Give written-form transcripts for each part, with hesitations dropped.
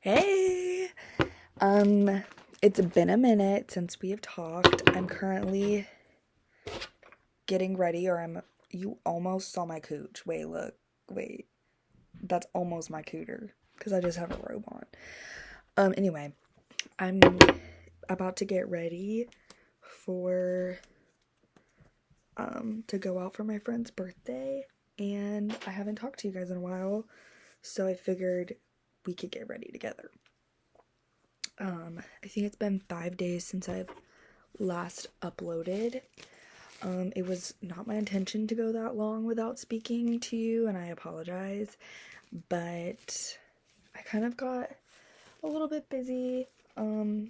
Hey! It's been a minute since we have talked. I'm currently getting ready, you almost saw my cooch. Wait, look. Wait. That's almost my cooter. Because I just have a robe on. Anyway. I'm about to get ready for, to go out for my friend's birthday. And I haven't talked to you guys in a while. So I figured we could get ready together. I think it's been 5 days since I've last uploaded. It was not my intention to go that long without speaking to you, and I apologize, but I kind of got a little bit busy. I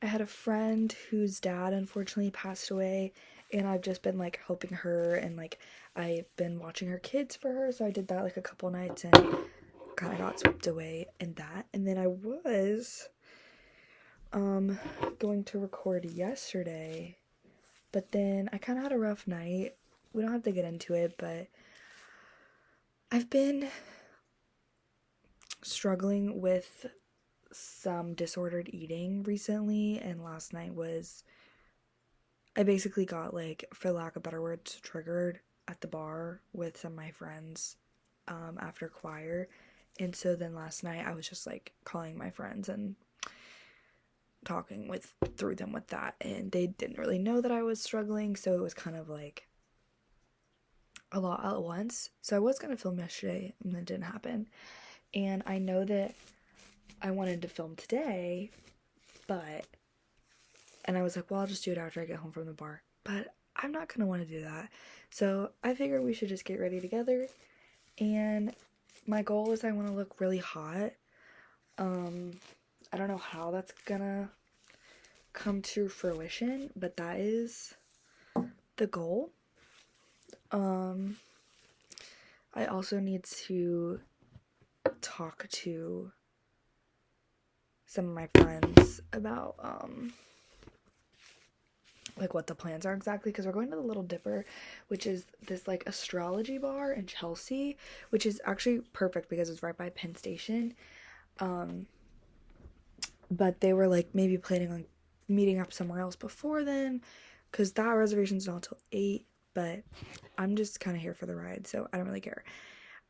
had a friend whose dad unfortunately passed away, and I've just been like helping her, and like I've been watching her kids for her, so I did that like a couple nights and kind of got swept away in that. And then I was going to record yesterday, but then I kind of had a rough night. We don't have to get into it, but I've been struggling with some disordered eating recently, and last night was, I basically got, like, for lack of better words, triggered at the bar with some of my friends after choir. And so then last night I was just like calling my friends and talking through them with that, and they didn't really know that I was struggling, so it was kind of like a lot at once. So I was gonna film yesterday and it didn't happen, and I know that I wanted to film today, and I was like, well, I'll just do it after I get home from the bar, but I'm not gonna want to do that. So I figured we should just get ready together, and my goal is I want to look really hot. I don't know how that's gonna come to fruition, but that is the goal. I also need to talk to some of my friends about like what the plans are exactly, because we're going to the Little Dipper, which is this like astrology bar in Chelsea, which is actually perfect because it's right by Penn Station. But they were like maybe planning on meeting up somewhere else before then, because that reservation's not till 8, but I'm just kind of here for the ride, so I don't really care.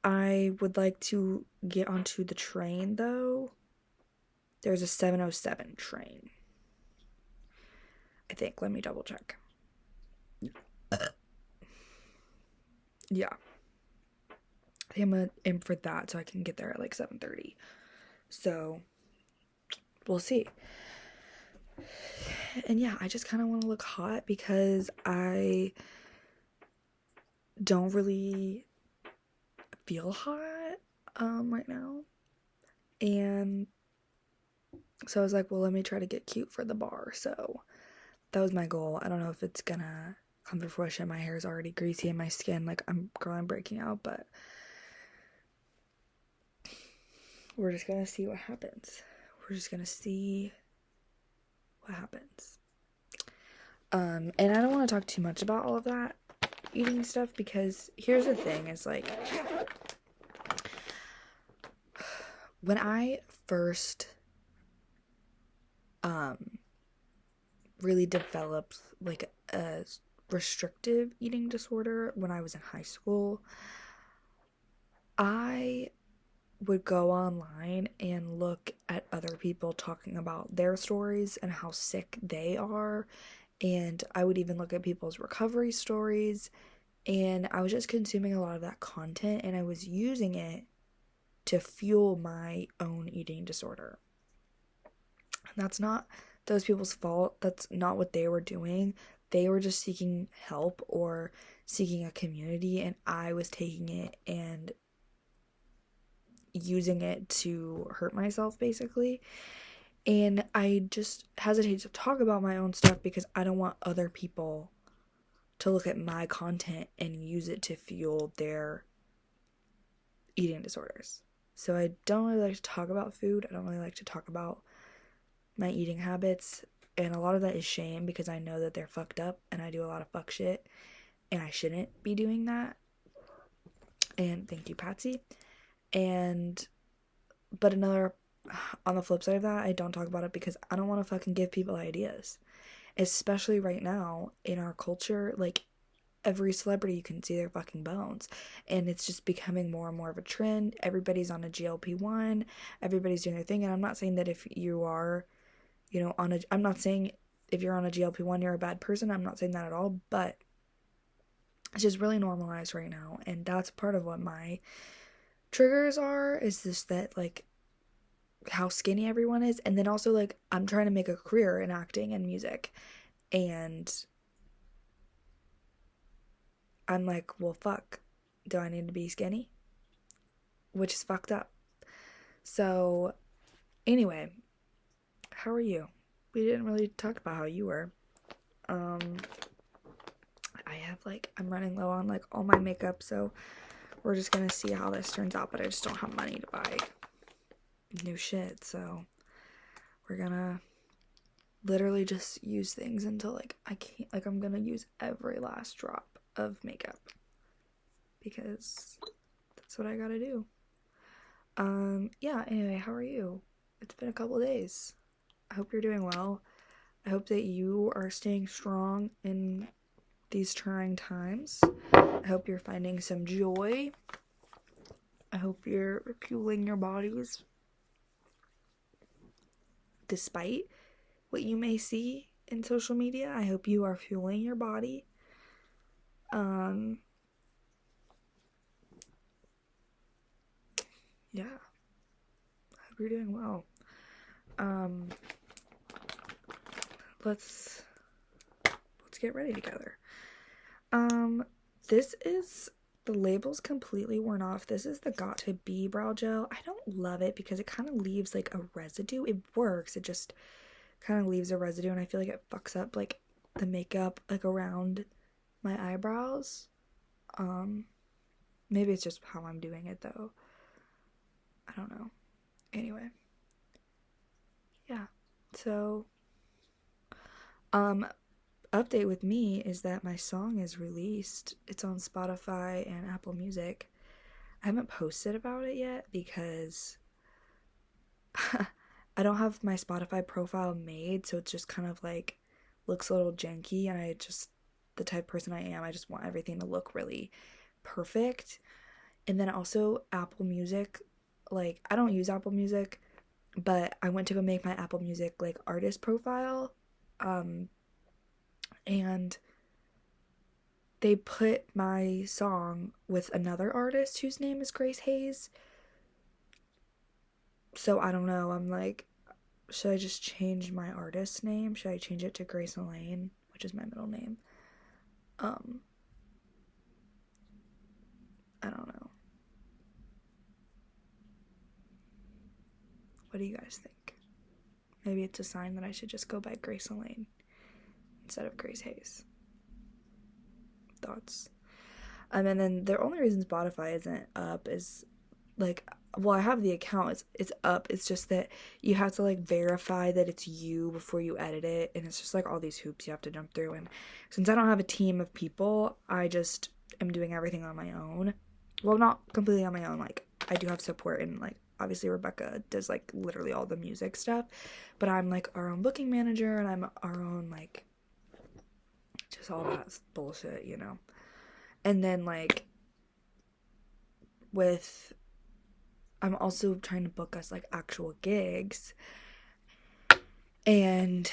I would like to get onto the train, though. There's a 7:07 train, I think. Let me double check. Yeah. I think I'm gonna aim for that so I can get there at like 7:30. So, we'll see. And yeah, I just kind of want to look hot because I don't really feel hot right now. And so I was like, well, let me try to get cute for the bar. So that was my goal. I don't know if it's gonna come to fruition. My hair is already greasy and my skin, like, I'm breaking out, but we're just gonna see what happens. We're just gonna see what happens. And I don't want to talk too much about all of that eating stuff, because here's the thing, is like, when I first really developed like a restrictive eating disorder when I was in high school, I would go online and look at other people talking about their stories and how sick they are, and I would even look at people's recovery stories, and I was just consuming a lot of that content, and I was using it to fuel my own eating disorder. And that's not those people's fault. That's not what they were doing. They were just seeking help or seeking a community, and I was taking it and using it to hurt myself, basically. And I just hesitate to talk about my own stuff because I don't want other people to look at my content and use it to fuel their eating disorders. So I don't really like to talk about food. I don't really like to talk about my eating habits, and a lot of that is shame because I know that they're fucked up and I do a lot of fuck shit and I shouldn't be doing that. And thank you, Patsy. But on the flip side of that, I don't talk about it because I don't want to fucking give people ideas. Especially right now in our culture, like every celebrity you can see their fucking bones. And it's just becoming more and more of a trend. Everybody's on a GLP-1, everybody's doing their thing. And I'm not saying that if you are, I'm not saying if you're on a GLP-1 you're a bad person. I'm not saying that at all, but it's just really normalized right now. And that's part of what my triggers are, is just that, like, how skinny everyone is. And then also, like, I'm trying to make a career in acting and music, and I'm like, well, fuck, do I need to be skinny? Which is fucked up. So anyway, how are you? We didn't really talk about how you were. I'm running low on like all my makeup, so we're just gonna see how this turns out. But I just don't have money to buy new shit, so we're gonna literally just use things until like I can't, like I'm gonna use every last drop of makeup because that's what I gotta do. Yeah, anyway, how are you? It's been a couple days. I hope you're doing well. I hope that you are staying strong in these trying times. I hope you're finding some joy. I hope you're fueling your bodies despite what you may see in social media. I hope you are fueling your body. Yeah. I hope you're doing well. Let's get ready together. This is, the label's completely worn off. This is the Got2b brow gel. I don't love it because it kind of leaves like a residue. It works, it just kind of leaves a residue, and I feel like it fucks up like the makeup like around my eyebrows. Maybe it's just how I'm doing it though. I don't know. Anyway. Yeah. So update with me is that my song is released. It's on Spotify and Apple Music. I haven't posted about it yet because I don't have my Spotify profile made, so it's just kind of like looks a little janky, and I just, the type of person I am, I just want everything to look really perfect. And then also Apple Music, like I don't use Apple Music, but I went to go make my Apple Music like artist profile, and they put my song with another artist whose name is Grace Hayes. So I don't know, I'm like, should I just change my artist name? Should I change it to Grace Elaine, which is my middle name? I don't know. What do you guys think? Maybe it's a sign that I should just go by Grace Elaine instead of Grace Hayes. Thoughts? And then the only reason Spotify isn't up is like, well, I have the account, it's up, it's just that you have to like verify that it's you before you edit it, and it's just like all these hoops you have to jump through. And since I don't have a team of people, I just am doing everything on my own. Well, not completely on my own, like I do have support, and like obviously Rebecca does like literally all the music stuff, but I'm like our own booking manager, and I'm our own like just all that bullshit, you know. And then like with, I'm also trying to book us like actual gigs, and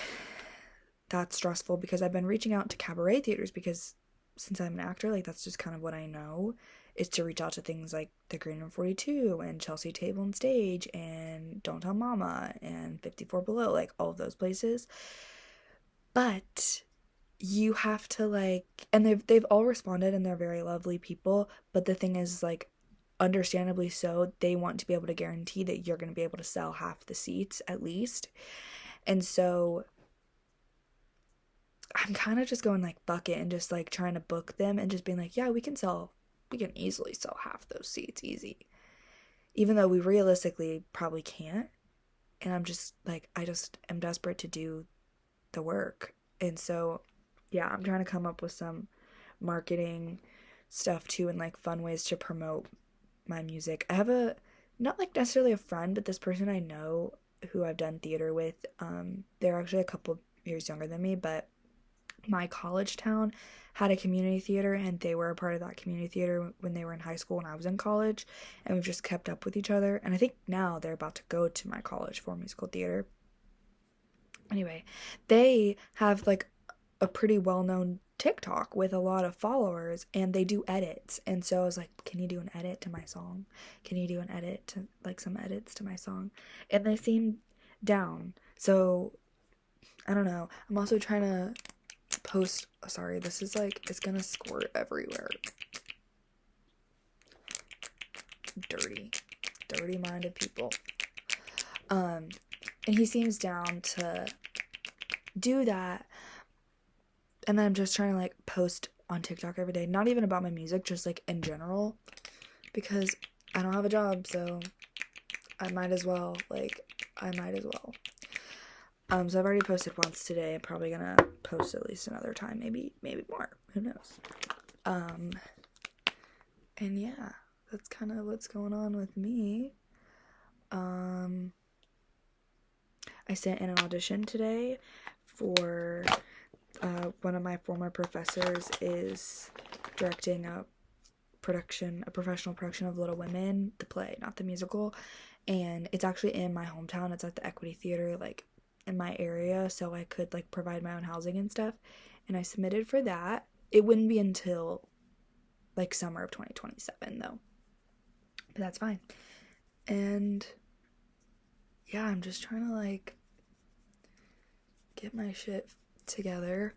that's stressful because I've been reaching out to cabaret theaters because since I'm an actor, like that's just kind of what I know, is to reach out to things like the Green Room 42 and Chelsea Table and Stage and Don't Tell Mama and 54 Below, like all of those places. But you have to like, and they've all responded, and they're very lovely people, but the thing is like, understandably so, they want to be able to guarantee that you're going to be able to sell half the seats at least. And so I'm kind of just going like fuck it and just like trying to book them and just being like, yeah, we can easily sell half those seats easy, even though we realistically probably can't. And I'm just like, I just am desperate to do the work. And so yeah, I'm trying to come up with some marketing stuff too, and like fun ways to promote my music. I have a not like necessarily a friend, but this person I know who I've done theater with. They're actually a couple years younger than me, but my college town had a community theater, and they were a part of that community theater when they were in high school and I was in college, and we've just kept up with each other. And I think now they're about to go to my college for musical theater. Anyway, they have like a pretty well-known TikTok with a lot of followers, and they do edits. And so I was like, "Can you do an edit to my song? Can you do an edit to like some edits to my song?" And they seemed down. So I don't know. I'm also trying to post. Sorry, this is like it's gonna squirt everywhere. Dirty minded people. And he seems down to do that. And then I'm just trying to like post on TikTok every day, not even about my music, just like in general, because I don't have a job, so I might as well. So I've already posted once today. I'm probably gonna post at least another time, maybe more. Who knows? And yeah, that's kind of what's going on with me. I sent in an audition today for one of my former professors is directing a professional production of Little Women, the play, not the musical, and it's actually in my hometown. It's at the Equity Theater, like in my area, so I could like provide my own housing and stuff. And I submitted for that. It wouldn't be until like summer of 2027 though, but that's fine. And yeah, I'm just trying to like get my shit together.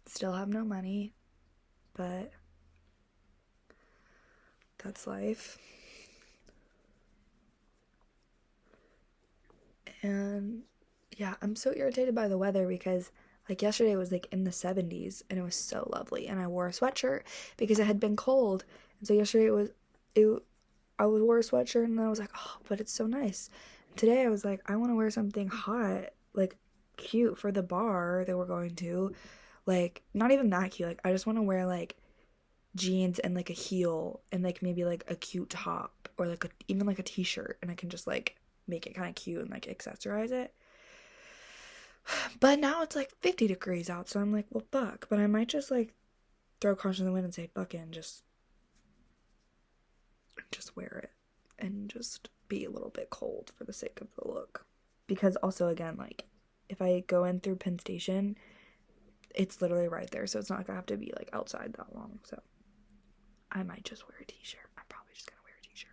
Still have no money, but that's life. And yeah, I'm so irritated by the weather because like yesterday was like in the 70s and it was so lovely, and I wore a sweatshirt because it had been cold. And so yesterday I wore a sweatshirt, and then I was like, "Oh, but it's so nice." And today I was like, "I want to wear something hot, like cute for the bar that we're going to." Like not even that cute. Like I just want to wear like jeans and like a heel and like maybe like a cute top or like even like a t-shirt, and I can just like make it kind of cute and like accessorize it. But now it's like 50 degrees out, so I'm like, well, fuck. But I might just like throw caution to the wind and say fuck it, and just wear it and just be a little bit cold for the sake of the look. Because also, again, like if I go in through Penn Station, it's literally right there, so it's not like I have to be like outside that long. So I might just wear a t-shirt. I'm probably just gonna wear a t-shirt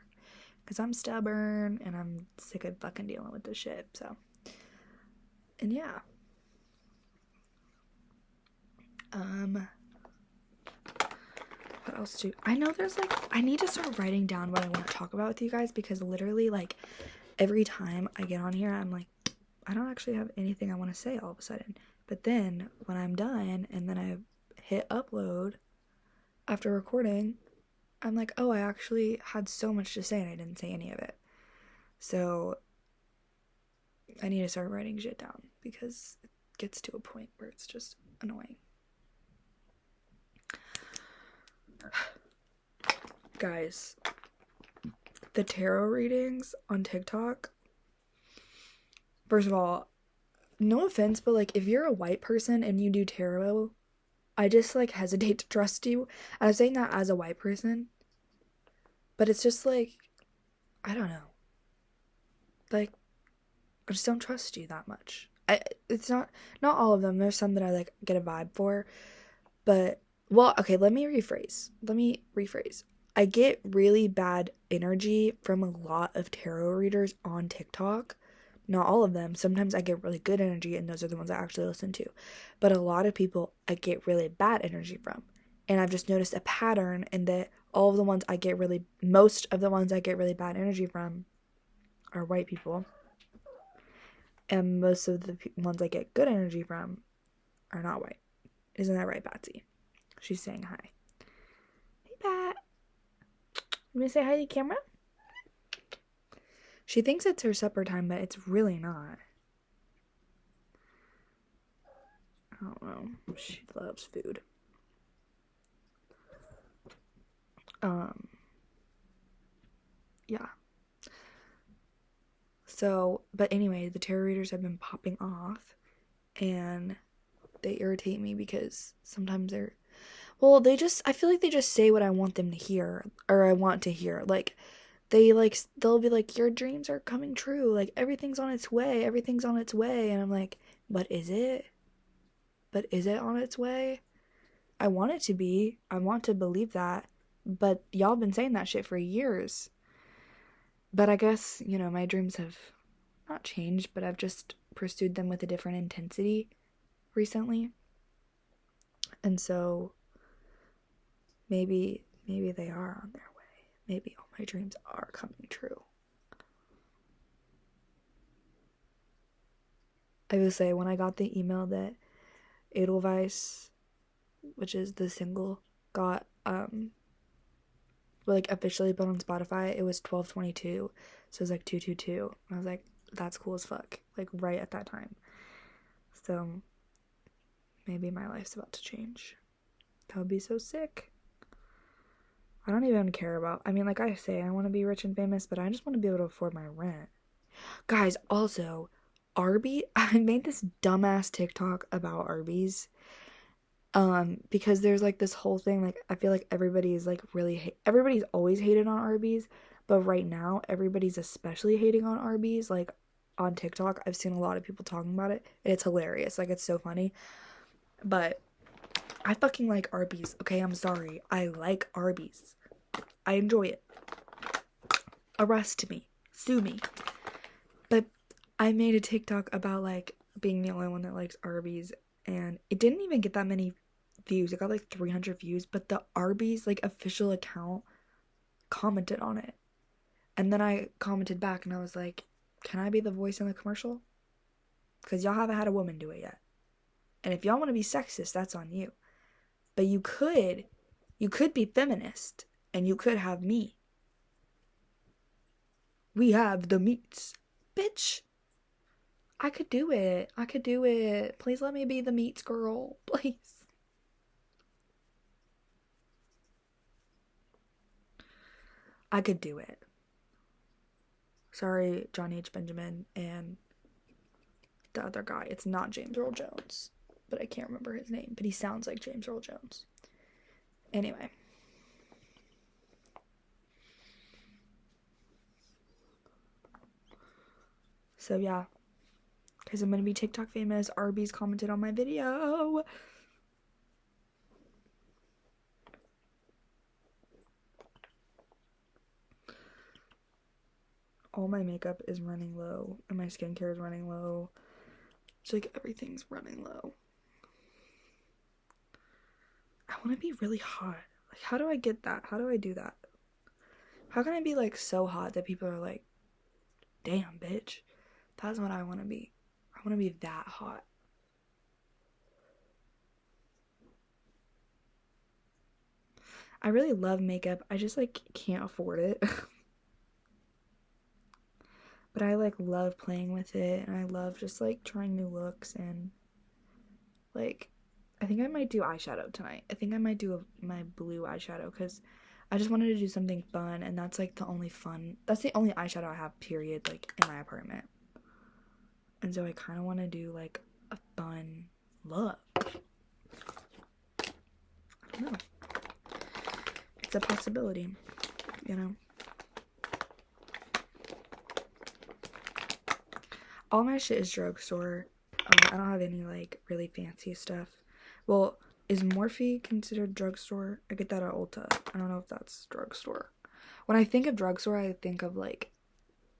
because I'm stubborn and I'm sick of fucking dealing with this shit. So, and yeah. What else do I know? There's like I need to start writing down what I want to talk about with you guys, because literally like every time I get on here I'm like, I don't actually have anything I want to say all of a sudden. But then when I'm done and then I hit upload after recording, I'm like, oh, I actually had so much to say and I didn't say any of it. So I need to start writing shit down because it gets to a point where it's just annoying. Guys, the tarot readings on TikTok, first of all, no offense, but like if you're a white person and you do tarot, I just like hesitate to trust you. I'm saying that as a white person, but it's just like, I don't know. Like, I just don't trust you that much. It's not all of them. There's some that I like get a vibe for, but well, okay, let me rephrase. I get really bad energy from a lot of tarot readers on TikTok. Not all of them. Sometimes I get really good energy, and those are the ones I actually listen to. But a lot of people I get really bad energy from. And I've just noticed a pattern in that most of the ones I get really bad energy from are white people. And most of the ones I get good energy from are not white. Isn't that right, Batsy? She's saying hi. Hey, Pat. You want to say hi to the camera? She thinks it's her supper time, but it's really not. I don't know. She loves food. Um, yeah. So, but anyway, the tarot readers have been popping off, and they irritate me because sometimes they're, well, I feel like they just say what I want them to hear, or I want to hear. Like, they'll be like, your dreams are coming true, like, everything's on its way, and I'm like, but is it? But is it on its way? I want it to be. I want to believe that. But y'all been saying that shit for years. But I guess, my dreams have not changed, but I've just pursued them with a different intensity recently. And so maybe they are on their way. Maybe all my dreams are coming true. I will say, when I got the email that Edelweiss, which is the single, got like officially put on Spotify, it was 12/22, so it was like 2/22. And I was like, that's cool as fuck, like right at that time. So maybe my life's about to change. That would be so sick. I don't even care about, I mean, like I say, I want to be rich and famous, but I just want to be able to afford my rent. Guys, also, Arby's, I made this dumbass TikTok about Arby's. Because there's like this whole thing, like I feel like everybody's like everybody's always hated on Arby's, but right now everybody's especially hating on Arby's. Like on TikTok, I've seen a lot of people talking about it, and it's hilarious. Like, it's so funny. But I fucking like Arby's, okay? I'm sorry. I like Arby's. I enjoy it. Arrest me. Sue me. But I made a TikTok about like being the only one that likes Arby's, and it didn't even get that many views. It got like 300 views, but the Arby's like official account commented on it. And then I commented back and I was like, can I be the voice in the commercial? Because y'all haven't had a woman do it yet. And if y'all want to be sexist, that's on you. But you could be feminist, and you could have me. We have the meats. Bitch. I could do it. Please let me be the meats girl. Please. I could do it. Sorry, John H. Benjamin and the other guy. It's not James Earl Jones, but I can't remember his name, but he sounds like James Earl Jones. Anyway. So yeah. Because I'm going to be TikTok famous. Arby's commented on my video. All my makeup is running low, and my skincare is running low. It's like everything's running low. I want to be really hot. Like, how do I get that? How do I do that? How can I be like so hot that people are like, damn, bitch, that's what I want to be. I want to be that hot. I really love makeup. I just like can't afford it. But I like love playing with it, and I love just like trying new looks, and like I think I might do eyeshadow tonight. I think I might do my blue eyeshadow because I just wanted to do something fun, and that's like that's the only eyeshadow I have, period, like in my apartment. And so I kind of want to do like a fun look. I don't know. It's a possibility, you know? All my shit is drugstore. I don't have any like really fancy stuff. Well, is Morphe considered drugstore? I get that at Ulta. I don't know if that's drugstore. When I think of drugstore, I think of like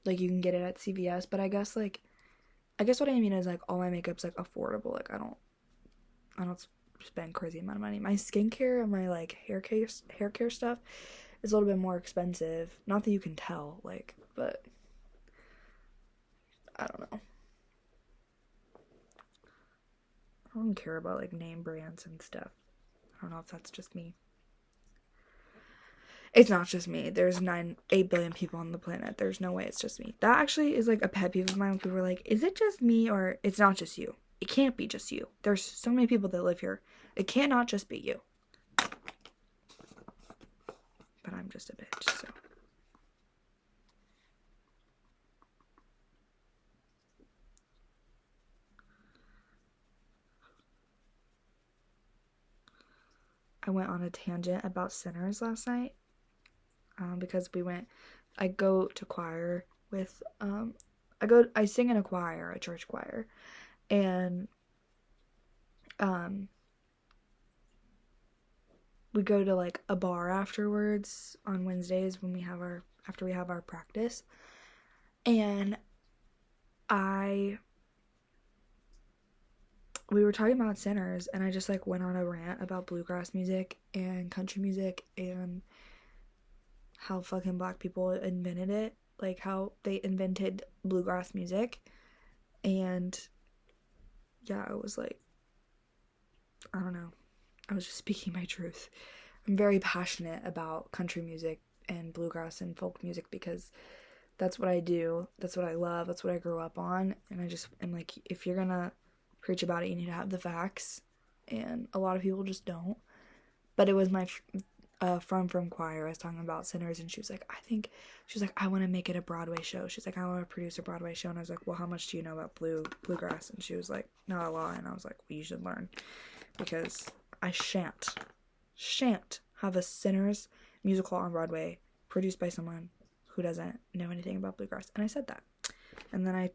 you can get it at CVS, but I guess what I mean is like all my makeup's like affordable. Like I don't spend crazy amount of money. My skincare and my like hair care stuff is a little bit more expensive. Not that you can tell, like, but I don't know. I don't care about like name brands and stuff. I don't know if that's just me. It's not just me. There's 8 billion people on the planet. There's no way it's just me. That actually is like a pet peeve of mine when people are like, is it just me or it's not just you? It can't be just you. There's so many people that live here. It cannot just be you. But but I'm just a bitch, so. I went on a tangent about Sinners last night, because I go to choir with, I sing in a choir, a church choir, and, we go to like a bar afterwards on Wednesdays when after we have our practice, and we were talking about Sinners, and I just like went on a rant about bluegrass music and country music and how fucking black people invented it, like how they invented bluegrass music. And yeah, it was like, I don't know, I was just speaking my truth. I'm very passionate about country music and bluegrass and folk music because that's what I do, that's what I love, that's what I grew up on, and I just am like, if you're gonna preach about it, you need to have the facts, and a lot of people just don't. But it was my from choir. I was talking about Sinners, and she was like, I want to make it a Broadway show. She's like, I want to produce a Broadway show, and I was like, well, how much do you know about bluegrass? And she was like, not a lot. And I was like, well, you should learn, because I shan't have a Sinners musical on Broadway produced by someone who doesn't know anything about bluegrass. And I said that, and then I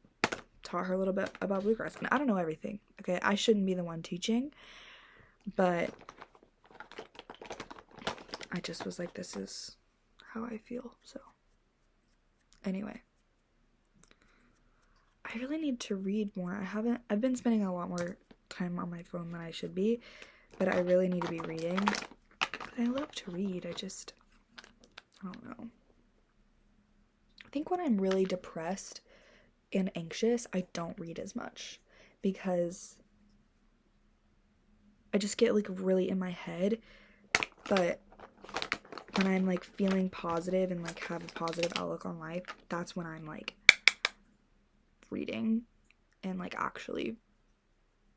taught her a little bit about bluegrass, and I don't know everything, okay? I shouldn't be the one teaching, but I just was like, this is how I feel. So anyway, I really need to read more. I've been spending a lot more time on my phone than I should be, but I really need to be reading. But I love to read. I don't know. I think when I'm really depressed and anxious, I don't read as much because I just get like really in my head. But when I'm like feeling positive and like have a positive outlook on life, that's when I'm like reading and like actually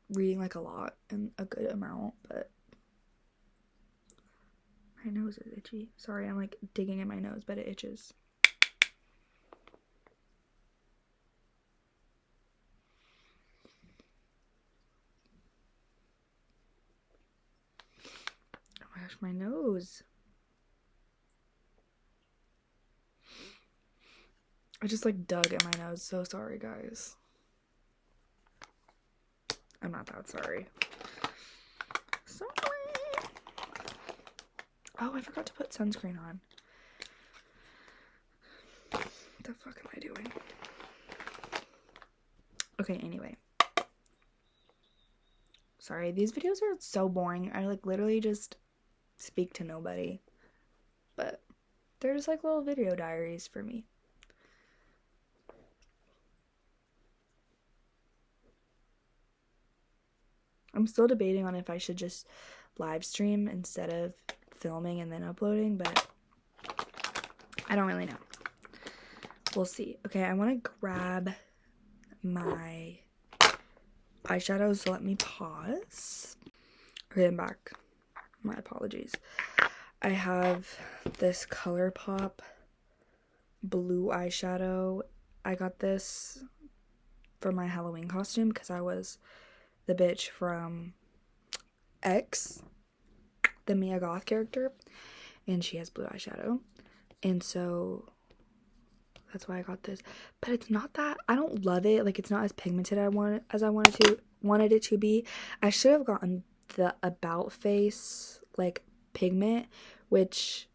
reading like a lot and a good amount. But my nose is itchy. Sorry, I'm like digging in my nose, but it itches. Oh my gosh, my nose. I just like dug at my nose. So sorry, guys. I'm not that sorry. Sorry. Oh, I forgot to put sunscreen on. What the fuck am I doing? Okay, anyway. Sorry, these videos are so boring. I like literally just speak to nobody. But they're just like little video diaries for me. I'm still debating on if I should just live stream instead of filming and then uploading, but I don't really know. We'll see. Okay, I want to grab my eyeshadows, so let me pause. Okay, I'm back. My apologies. I have this ColourPop blue eyeshadow. I got this for my Halloween costume because I was the bitch from X, the Mia Goth character, and she has blue eyeshadow, and so that's why I got this. But it's not that, I don't love it. Like, it's not as pigmented as I wanted it to be. I should have gotten the About Face like pigment, which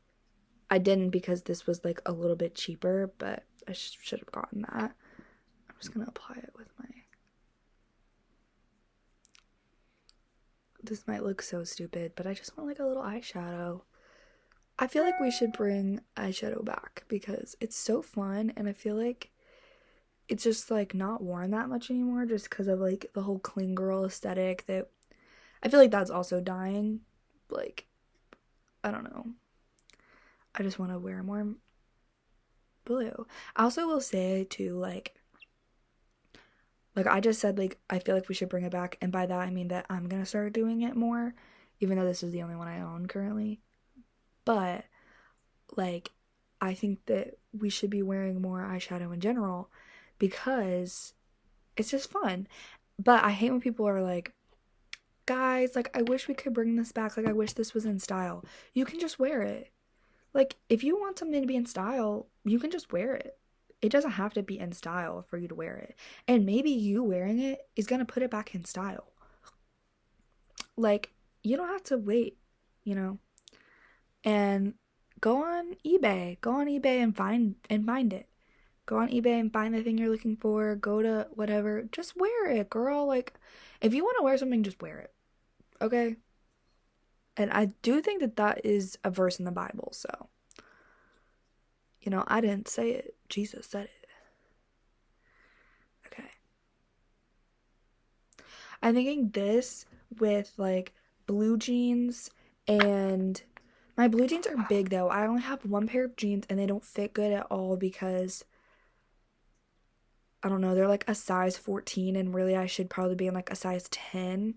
I didn't because this was like a little bit cheaper, but I should have gotten that. I'm just gonna apply it with my, this might look so stupid, but I just want like a little eyeshadow. I feel like we should bring eyeshadow back because it's so fun, and I feel like it's just like not worn that much anymore just because of like the whole clean girl aesthetic that I feel like that's also dying. Like, I don't know. I just want to wear more blue. I also will say too, like I just said, like, I feel like we should bring it back, and by that I mean that I'm gonna start doing it more, even though this is the only one I own currently. But like, I think that we should be wearing more eyeshadow in general because it's just fun. But I hate when people are like, guys, like, I wish we could bring this back. Like, I wish this was in style. You can just wear it. Like, if you want something to be in style, you can just wear it. It doesn't have to be in style for you to wear it. And maybe you wearing it is going to put it back in style. Like, you don't have to wait, you know? And go on eBay. Go on eBay and find it. Go on eBay and find the thing you're looking for. Go to whatever. Just wear it, girl. Like, if you want to wear something, just wear it. Okay? And I do think that that is a verse in the Bible, so. You know, I didn't say it. Jesus said it. Okay. I'm thinking this with like blue jeans, and my blue jeans are big though. I only have one pair of jeans and they don't fit good at all because I don't know, they're like a size 14 and really I should probably be in like a size 10.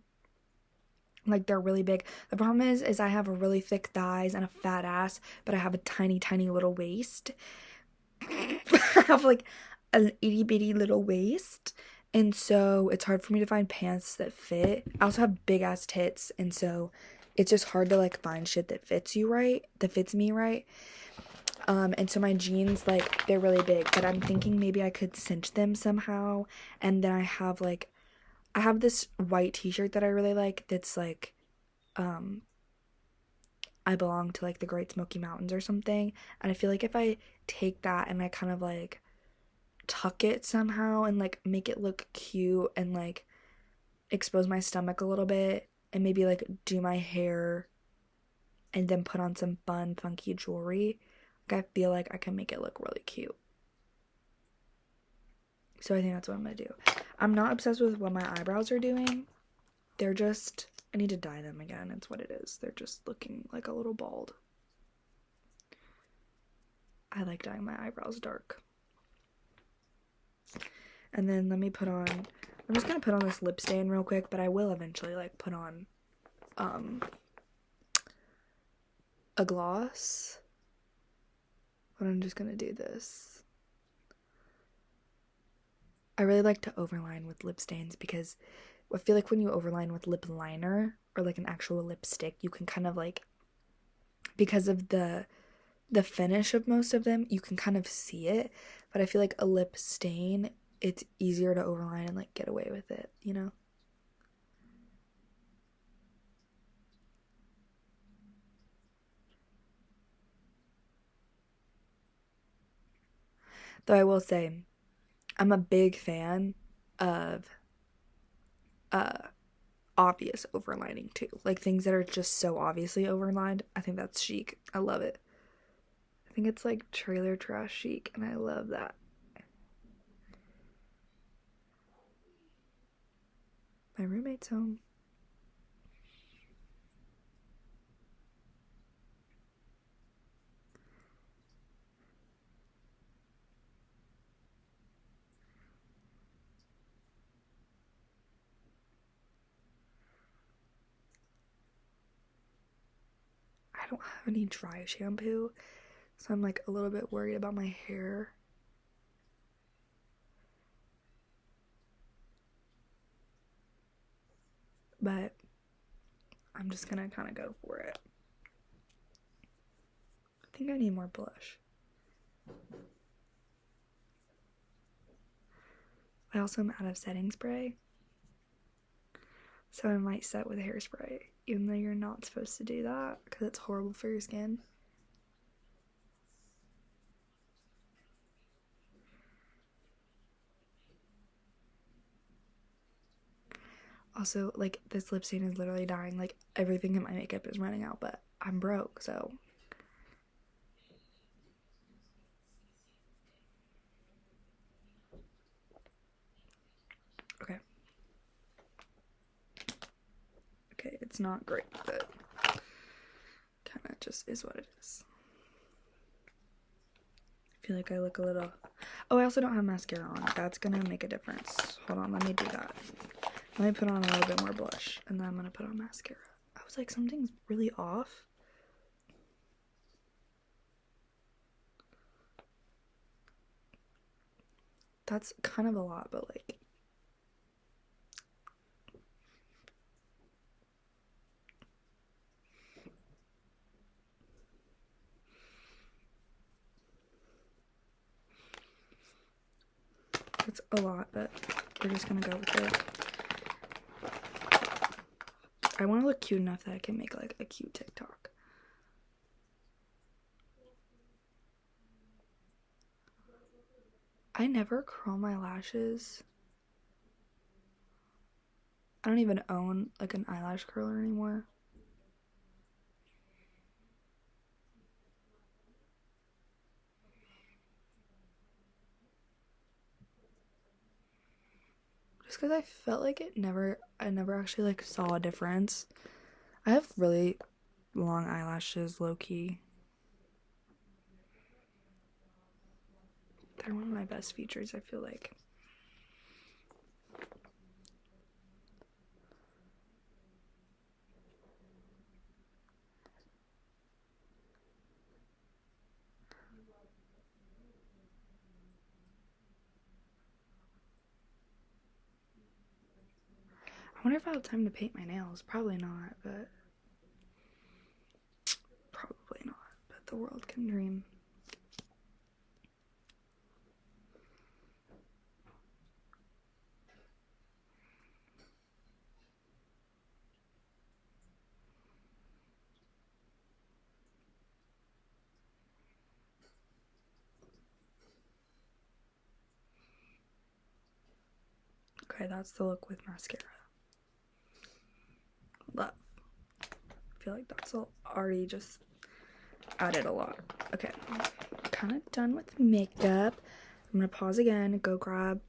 Like they're really big. The problem is I have a really thick thighs and a fat ass, but I have a tiny, tiny little waist. I have like an itty bitty little waist. And so it's hard for me to find pants that fit. I also have big ass tits. And so it's just hard to like find shit that fits you right, that fits me right. And so my jeans, like, they're really big, but I'm thinking maybe I could cinch them somehow. And then I have this white t-shirt that I really like that's like, I belong to like the Great Smoky Mountains or something. And I feel like if I take that and I kind of like tuck it somehow and like make it look cute and like expose my stomach a little bit and maybe like do my hair and then put on some fun, funky jewelry, like I feel like I can make it look really cute. So I think that's what I'm gonna do. I'm not obsessed with what my eyebrows are doing. They're just, I need to dye them again. It's what it is. They're just looking like a little bald. I like dyeing my eyebrows dark. And then let me put on, I'm just gonna put on this lip stain real quick, but I will eventually like put on a gloss. But I'm just gonna do this. I really like to overline with lip stains because I feel like when you overline with lip liner or like an actual lipstick, you can kind of like, because of the finish of most of them, you can kind of see it. But I feel like a lip stain, it's easier to overline and like get away with it, you know? Though I will say, I'm a big fan of uh obvious overlining too. Like things that are just so obviously overlined. I think that's chic. I love it. I think it's like trailer trash chic and I love that. My roommate's home. I don't have any dry shampoo, so I'm like a little bit worried about my hair. But I'm just gonna kind of go for it. I think I need more blush. I also am out of setting spray, so I might set with hairspray, even though you're not supposed to do that because it's horrible for your skin. Also, like, this lip stain is literally dying. Like, everything in my makeup is running out, but I'm broke, so. Okay. Okay, it's not great, but kind of just is what it is. I feel like I look a little... Oh, I also don't have mascara on. That's gonna make a difference. Hold on, let me do that. Let me put on a little bit more blush, and then I'm gonna put on mascara. I was like, something's really off. that's kind of a lot, but like it's a lot, but we're just gonna go with it. I want to look cute enough that I can make like a cute TikTok. I never curl my lashes. I don't even own like an eyelash curler anymore. Just because I felt like I never actually like saw a difference. I have really long eyelashes, low key. They're one of my best features, I feel like. I wonder if I have time to paint my nails. Probably not, but probably not. But the world can dream. Okay, that's the look with mascara. Love. I feel like that's already just added a lot. Okay, kind of done with makeup. I'm gonna pause again, go grab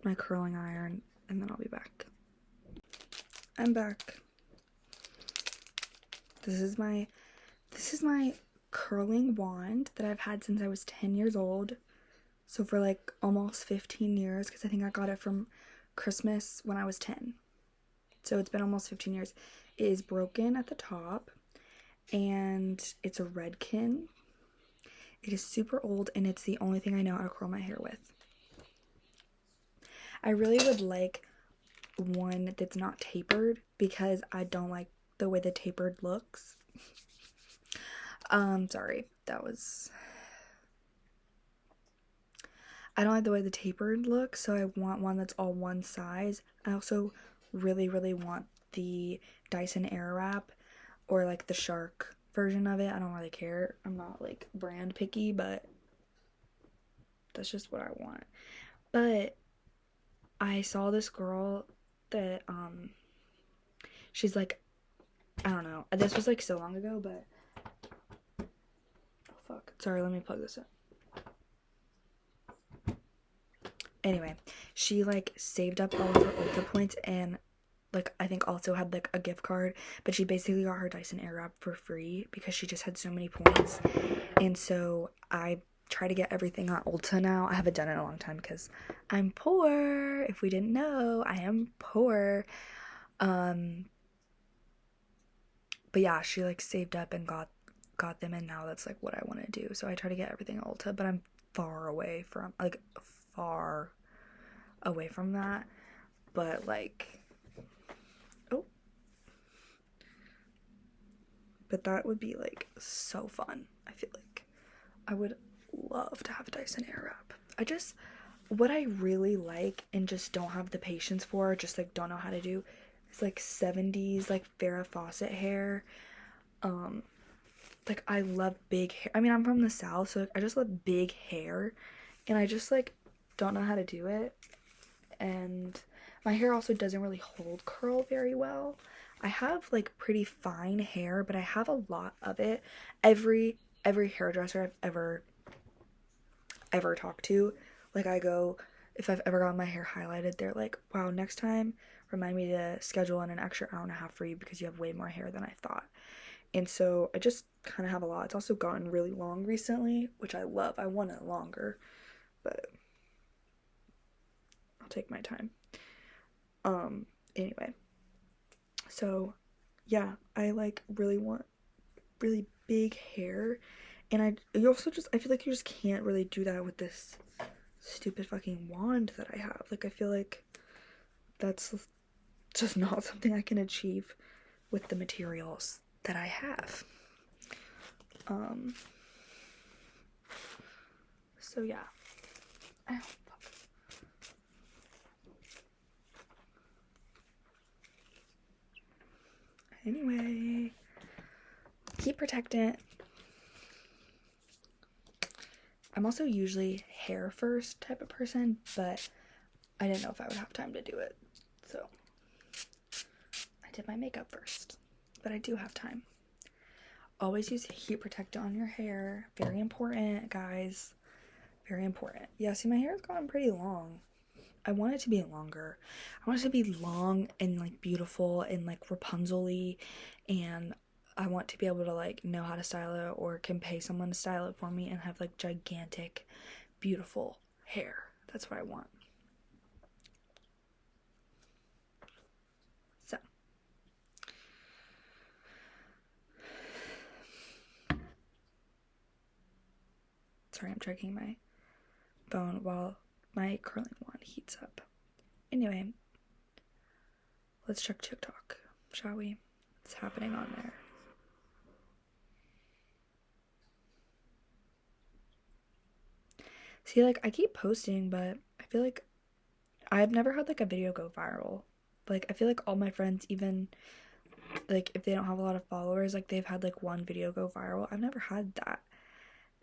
my curling iron, and then I'll be back. I'm back. This is my curling wand that I've had since I was 10 years old. So for like almost 15 years, because I think I got it from Christmas when I was 10. So it's been almost 15 years. It is broken at the top, and it's a Redken. It is super old, and it's the only thing I know how to curl my hair with. I really would like one that's not tapered because I don't like the way the tapered looks. Sorry, I don't like the way the tapered looks, so I want one that's all one size. I also really, really want the Dyson Airwrap or like the Shark version of it. I don't really care. I'm not like brand picky, but that's just what I want. But I saw this girl that she's like, I don't know. This was like so long ago, but oh fuck. Sorry, let me plug this in. Anyway, she like saved up all of her Ulta points and like I think also had like a gift card, but she basically got her Dyson Airwrap for free because she just had so many points. And so I try to get everything on Ulta now. I haven't done it in a long time because I'm poor. If we didn't know, I am poor. But yeah, she like saved up and got them, and now that's like what I want to do. So I try to get everything at Ulta, but I'm far away from that. But like, oh, but that would be like so fun. I feel like I would love to have a Dyson Airwrap. What I really like and just don't have the patience for, just like don't know how to do, is like 70s like Farrah Fawcett hair. Like I love big hair. I mean, I'm from the South, so like, I just love big hair, and I just like don't know how to do it. And my hair also doesn't really hold curl very well. I have like pretty fine hair, but I have a lot of it. Every hairdresser I've ever talked to, like if I've ever gotten my hair highlighted, they're like, wow, next time remind me to schedule in an extra hour and a half for you because you have way more hair than I thought. And so I just kind of have a lot. It's also gotten really long recently, which I love. I want it longer, but I'll take my time. Anyway. So, yeah, I like really want really big hair, and I feel like you just can't really do that with this stupid fucking wand that I have. Like, I feel like that's just not something I can achieve with the materials that I have. So yeah. Oh, fuck. Anyway, keep protectant. I'm also usually hair first type of person, but I didn't know if I would have time to do it, so I did my makeup first, but I do have time. Always use heat protectant on your hair. Very important, guys. Very important. Yeah, see, my hair has gotten pretty long. I want it to be longer. I want it to be long and like beautiful and like Rapunzel-y, and I want to be able to like know how to style it, or can pay someone to style it for me and have like gigantic, beautiful hair. That's what I want. So, sorry, I'm checking my phone while my curling wand heats up. Anyway, let's check TikTok, shall we? What's happening on there? See, like, I keep posting, but I feel like I've never had like a video go viral. Like, I feel like all my friends, even like if they don't have a lot of followers, like they've had like one video go viral. I've never had that.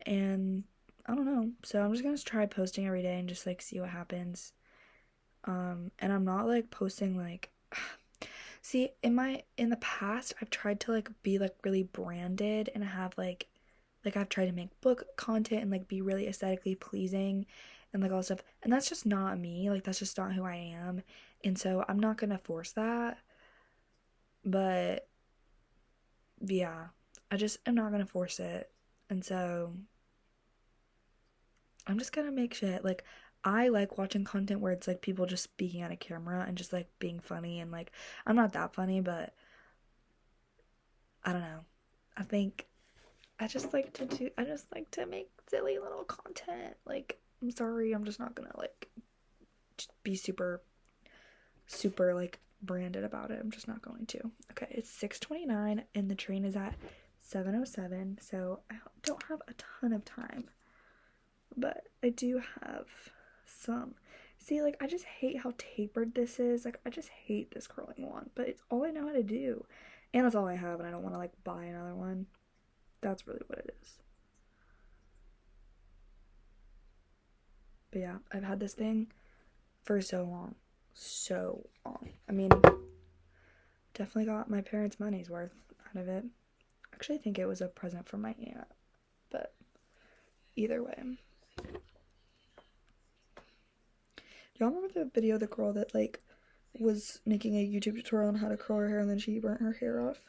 And I don't know. So I'm just gonna try posting every day and just like see what happens. And I'm not like posting like see, in the past I've tried to like be like really branded and have like I've tried to make book content and like be really aesthetically pleasing and like all that stuff. And that's just not me. Like, that's just not who I am. And so I'm not gonna force that. But yeah, I just am not gonna force it. And so I'm just gonna make shit. Like, I like watching content where it's like people just speaking at a camera and just like being funny, and like I'm not that funny, but I don't know. I think I just like to make silly little content. Like, I'm sorry, I'm just not gonna like be super like branded about it. I'm just not going to. Okay, it's 6:29 and the train is at 7:07, so I don't have a ton of time. But I do have some. See, like, I just hate how tapered this is. Like, I just hate this curling wand, but it's all I know how to do. And it's all I have, and I don't want to like buy another one. That's really what it is. But yeah, I've had this thing for so long. So long. I mean, definitely got my parents' money's worth out of it. Actually, I think it was a present from my aunt. But either way. Y'all remember the video of the girl that like was making a YouTube tutorial on how to curl her hair and then she burnt her hair off?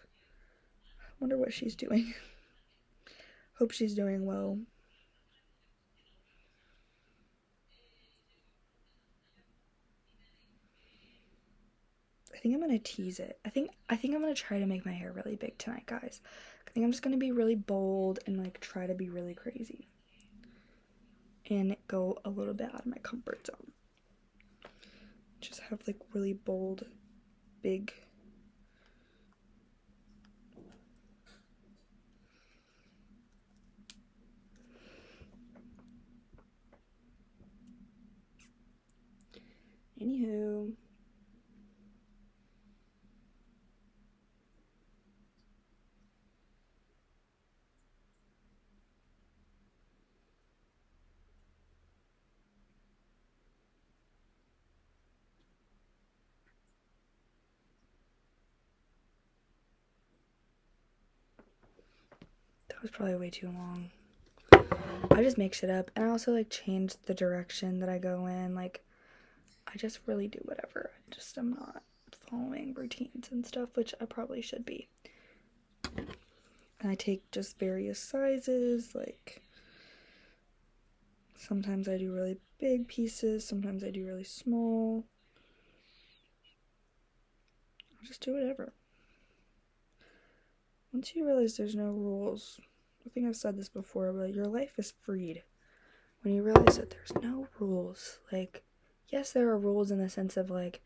I wonder what she's doing. Hope she's doing well. I think I'm gonna tease it. I think I'm gonna try to make my hair really big tonight, guys. I think I'm just gonna be really bold and like try to be really crazy. And go a little bit out of my comfort zone. Just have like really bold, big. Anywho. That was probably way too long. I just make shit up, and I also like change the direction that I go in. Like, I just really do whatever. I just am not following routines and stuff, which I probably should be. And I take just various sizes. Like, sometimes I do really big pieces, sometimes I do really small. I'll just do whatever. Once you realize there's no rules, I think I've said this before, but your life is freed when you realize that there's no rules. Like, yes, there are rules in the sense of, like,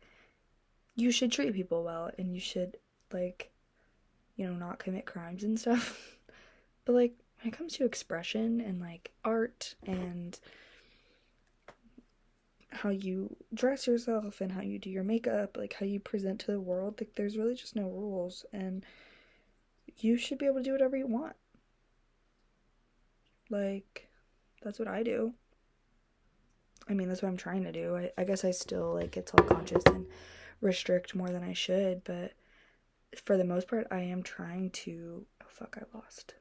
you should treat people well and you should, like, you know, not commit crimes and stuff. But, like, when it comes to expression and, like, art and how you dress yourself and how you do your makeup, like, how you present to the world, like, there's really just no rules. And you should be able to do whatever you want. Like, that's what I do. I mean, that's what I'm trying to do. I guess I still, like, get self-conscious and restrict more than I should, but for the most part, I am trying to... Oh, fuck, I lost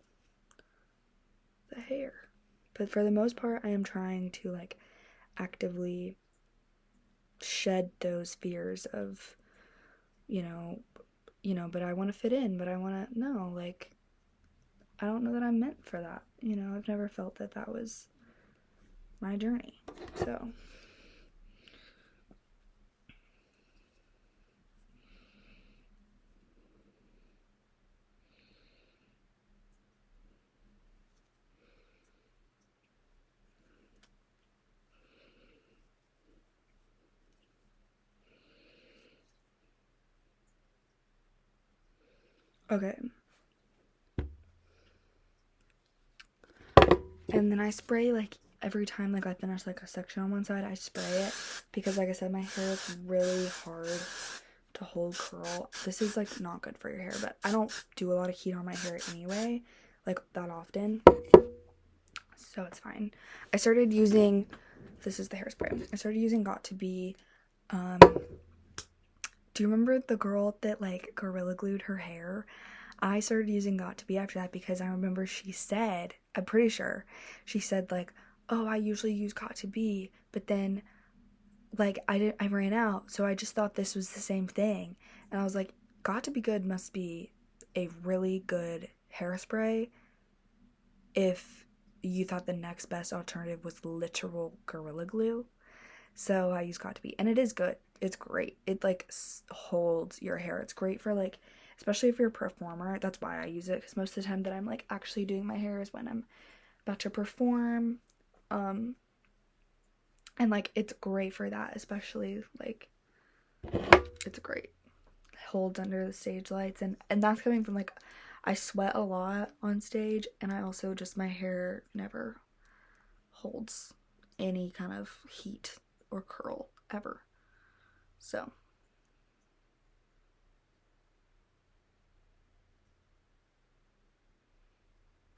the hair. But for the most part, I am trying to, like, actively shed those fears of, you know, but I want to fit in, but I want to... No, like, I don't know that I'm meant for that. You know, I've never felt that that was my journey. So... Okay. And then I spray, like, every time, like, I finish, like, a section on one side, I spray it. Because, like I said, my hair is really hard to hold curl. This is, like, not good for your hair. But I don't do a lot of heat on my hair anyway. Like, that often. So it's fine. I started using... This is the hairspray. I started using Got2b. Do you remember the girl that, like, Gorilla Glued her hair? I started using Got2b after that because I remember she said, I'm pretty sure, she said, like, oh, I usually use Got2b, but then, like, I ran out, so I just thought this was the same thing. And I was like, Got2b Good must be a really good hairspray if you thought the next best alternative was literal Gorilla Glue. So I use Got2b, and it is good. It's great. It, like, holds your hair. It's great for, like, especially if you're a performer. That's why I use it, because most of the time that I'm, like, actually doing my hair is when I'm about to perform. And, like, it's great for that, especially, like, it's great. It holds under the stage lights, and that's coming from, like, I sweat a lot on stage, and I also just, my hair never holds any kind of heat or curl ever. So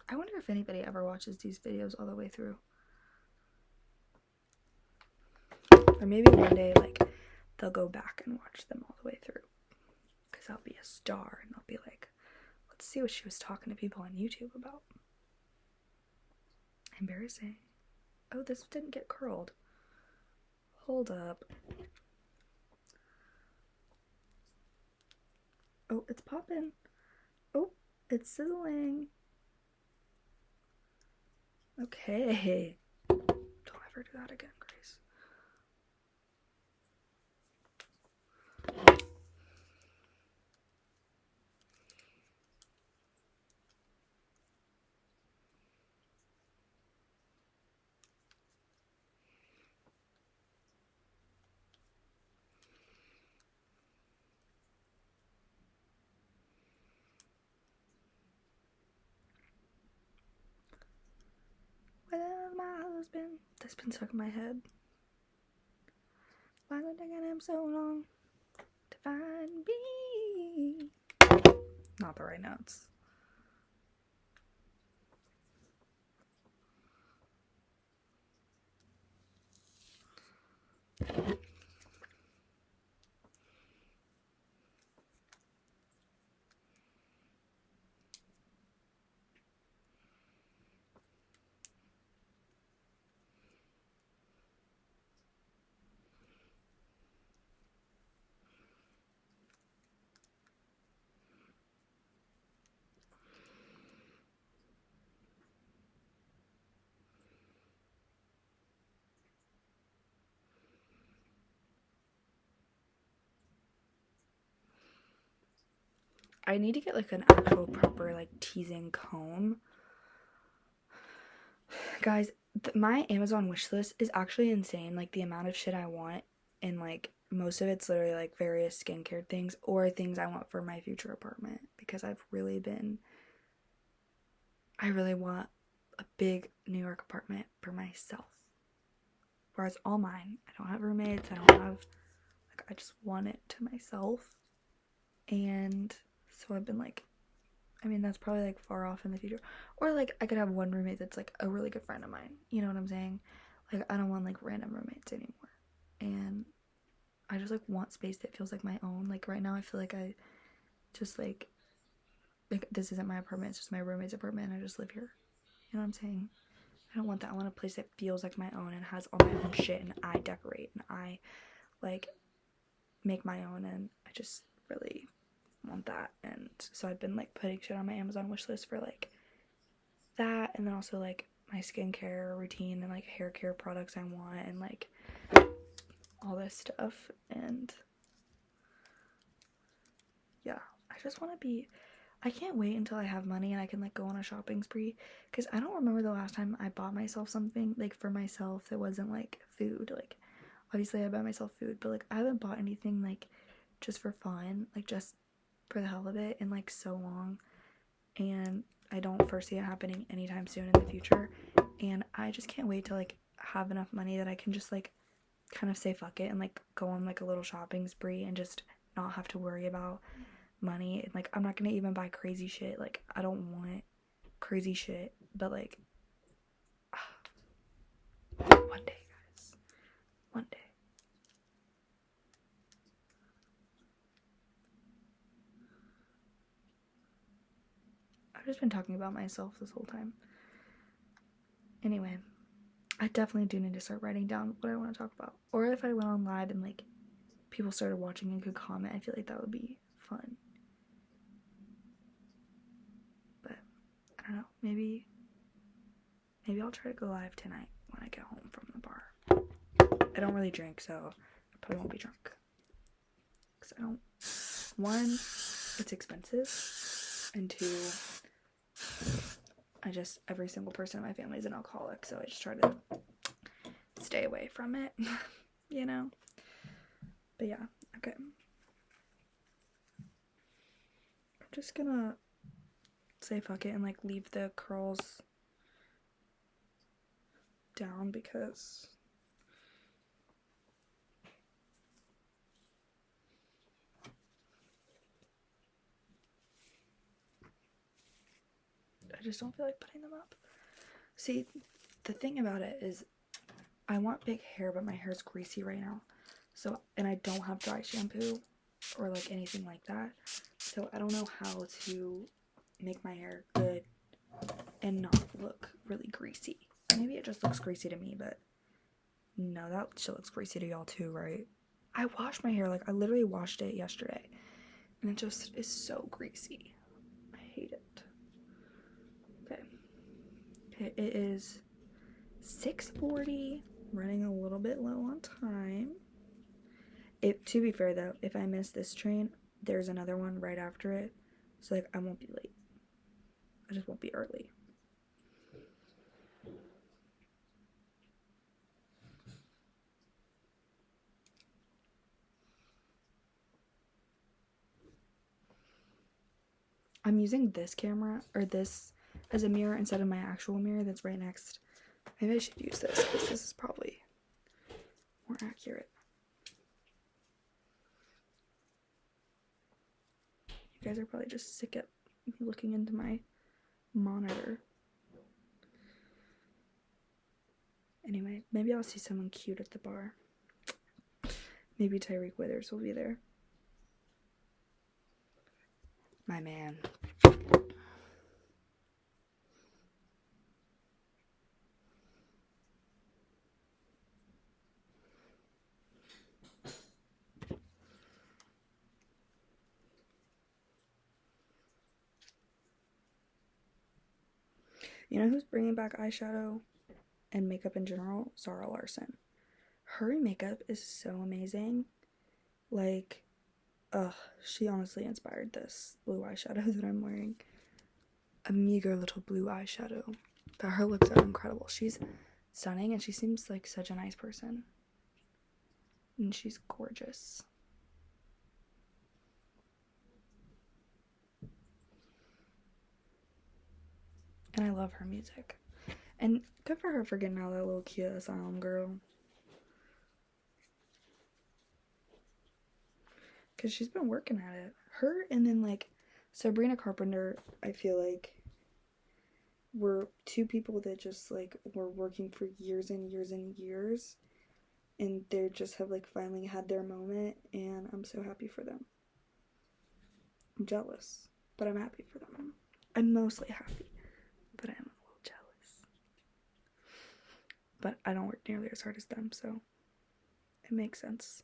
I wonder if anybody ever watches these videos all the way through. Or maybe one day, like, they'll go back and watch them all the way through. Because I'll be a star and they'll be like, let's see what she was talking to people on YouTube about. Embarrassing. Oh, this didn't get curled. Hold up. Oh, it's popping. Oh, it's sizzling. Okay. Don't ever do that again, Grace. Where's my husband? That's been stuck in my head. Why's it taking him so long to find me? Not the right notes. I need to get, like, an actual proper, like, teasing comb. Guys, my Amazon wish list is actually insane. Like the amount of shit I want, and like most of it's literally like various skincare things or things I want for my future apartment because I really want a big New York apartment for myself. Where it's all mine. I don't have roommates. I don't have, like, I just want it to myself. And so I've been like, I mean, that's probably like far off in the future. Or like, I could have one roommate that's like a really good friend of mine. You know what I'm saying? Like, I don't want like random roommates anymore. And I just like want space that feels like my own. Like, right now, I feel like I just like this isn't my apartment, it's just my roommate's apartment, and I just live here. You know what I'm saying? I don't want that. I want a place that feels like my own and has all my own shit, and I decorate and I like make my own, and I just really want that. And so I've been like putting shit on my Amazon wish list for like that, and then also like my skincare routine and like hair care products I want, and like all this stuff. And yeah, I just want to be, I can't wait until I have money and I can like go on a shopping spree, because I don't remember the last time I bought myself something like for myself that wasn't like food. Like obviously I buy myself food, but like I haven't bought anything like just for fun, like just for the hell of it in like so long. And I don't foresee it happening anytime soon in the future. And I just can't wait to like have enough money that I can just like kind of say fuck it and like go on like a little shopping spree and just not have to worry about money. And like I'm not gonna even buy crazy shit. Like I don't want crazy shit, but like one day, guys, one day. I've just been talking about myself this whole time. Anyway, I definitely do need to start writing down what I want to talk about. Or if I went on live and like people started watching and could comment, I feel like that would be fun. But I don't know, maybe I'll try to go live tonight when I get home from the bar. I don't really drink, so I probably won't be drunk. Because I don't, one, it's expensive, and two, every single person in my family is an alcoholic, so I just try to stay away from it, you know? But yeah, okay. I'm just gonna say fuck it and like leave the curls down because I just don't feel like putting them up. See, the thing about it is I want big hair, but my hair's greasy right now. So, and I don't have dry shampoo or like anything like that. So I don't know how to make my hair good and not look really greasy. Maybe it just looks greasy to me, but no, that shit looks greasy to y'all too, right? I washed my hair, like I literally washed it yesterday, and it just is so greasy. I hate it. Okay. Okay, it is 6:40, running a little bit low on time. To be fair though, if I miss this train, there's another one right after it, so like I won't be late. I just won't be early. I'm using this camera, or this, as a mirror instead of my actual mirror that's right next. Maybe I should use this because this is probably more accurate. You guys are probably just sick of me looking into my monitor. Anyway, maybe I'll see someone cute at the bar. Maybe Tyreek Withers will be there. My man. You know who's bringing back eyeshadow and makeup in general? Zara Larsson. Her makeup is so amazing. Like, she honestly inspired this blue eyeshadow that I'm wearing. A meager little blue eyeshadow. But her looks are incredible. She's stunning, and she seems like such a nice person. And she's gorgeous. And I love her music. And good for her for getting out of that little Kia Asylum, girl. Because she's been working at it. Her and then, like, Sabrina Carpenter, I feel like, were two people that just, like, were working for years and years and years. And they just have, like, finally had their moment. And I'm so happy for them. I'm jealous. But I'm happy for them. I'm mostly happy. But I'm a little jealous. But I don't work nearly as hard as them, so it makes sense.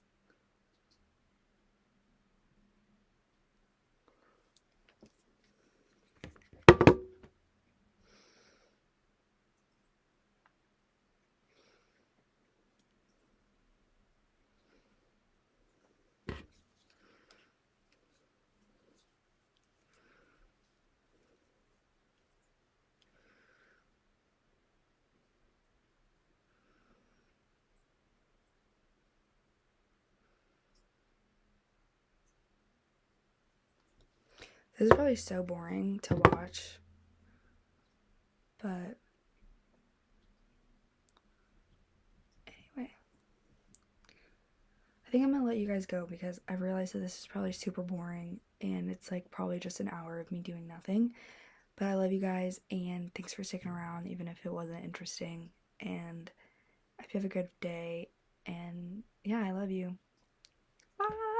This is probably so boring to watch, but anyway. I think I'm gonna let you guys go because I realized that this is probably super boring and it's like probably just an hour of me doing nothing. But I love you guys and thanks for sticking around even if it wasn't interesting. And I hope you have a good day. And yeah, I love you. Bye!